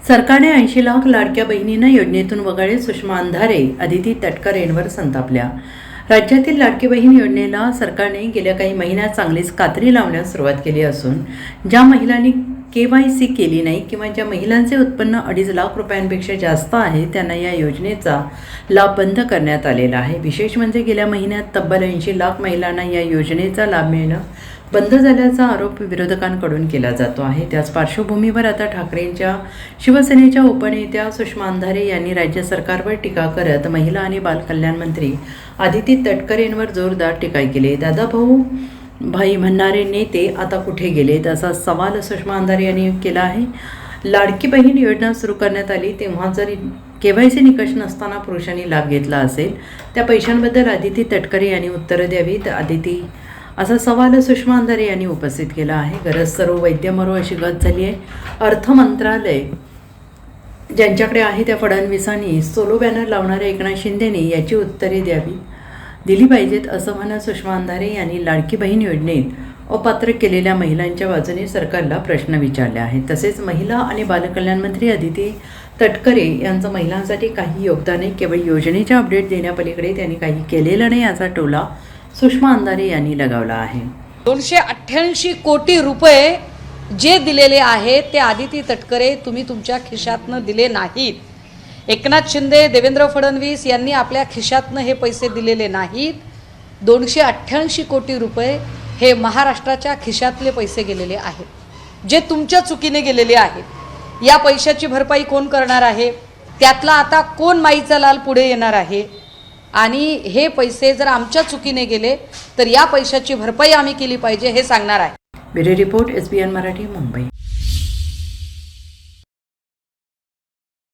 सरकारने 80 लाख लाडक्या बहिणींना योजनेतून वगळले. सुषमा अंधारे, अदिती तटकरेंवर संतापल्या. राज्यातील लाडकी बहीण योजनेला सरकारने गेल्या काही महिन्यात चांगलीच कात्री लावण्यास सुरुवात केली असून ज्या महिलांनी KYC केली नाही किंवा ज्या महिलांचे उत्पन्न 2.5 लाख रुपयांपेक्षा जास्त आहे त्यांना या योजनेचा लाभ बंद करण्यात आलेला आहे. विशेष म्हणजे गेल्या महिन्यात तब्बल 80 लाख महिलांना या योजनेचा लाभ मिळणं बंद झाल्याचा आरोप विरोधकांकडून केला जातो आहे. त्याच पार्श्वभूमीवर आता ठाकरेंच्या शिवसेनेच्या उपनेत्या सुषमा अंधारे यांनी राज्य सरकारवर टीका करत महिला आणि बालकल्याण मंत्री अदिती तटकरेंवर जोरदार टीका केली. दादाभाऊ भाई म्हणणारे नेते आता कुठे गेलेत असा सवाल सुषमा अंधारे यांनी केला आहे. लाडकी बहीण योजना सुरू करण्यात आली तेव्हा जर KYC निकष नसताना पुरुषांनी लाभ घेतला असेल त्या पैशांबद्दल अदिती तटकरे यांनी उत्तरं द्यावीत. अदिती असा सवाल सुषमा अंधारे यांनी उपस्थित केला आहे. गरज सर्व वैद्य मरो अशी गत झाली आहे. अर्थ मंत्रालय ज्यांच्याकडे आहे त्या फडणवीसांनी सोलो बॅनर लावणाऱ्या एकनाथ शिंदेने याची उत्तरे दिली पाहिजेत असं म्हणत सुषमा अंधारे यांनी लाडकी बहीण योजनेत अपात्र केलेल्या महिलांच्या बाजूने सरकारला प्रश्न विचारले आहेत. तसेच महिला आणि बालकल्याण मंत्री अदिती तटकरे यांचं महिलांसाठी काही योगदान नाही, केवळ योजनेच्या अपडेट देण्यापलीकडे त्यांनी काही केलेलं नाही असा टोला सुषमा अंधारे यांनी लगावला आहे. 288 कोटी रुपये जे दिलेले आहेत ते अदिती तटकरे तुम्ही तुमच्या खिशातनं दिले नाहीत. एकनाथ शिंदे, देवेंद्र फडणवीस यांनी आपल्या खिशातनं हे पैसे दिलेले नाहीत. 288 कोटी रुपये हे महाराष्ट्राच्या खिशातले पैसे गेलेले आहेत जे तुमच्या चुकीने गेलेले आहेत. या पैशाची भरपाई कोण करणार आहे? त्यातला आता कोण माईचा लाल पुढे येणार आहे? आणि हे पैसे जर आमच्या चुकीने गेले तर या पैशाची भरपाई आम्ही केली पाहिजे हे सांगणार आहे. Bureau report SBN Marathi, Mumbai.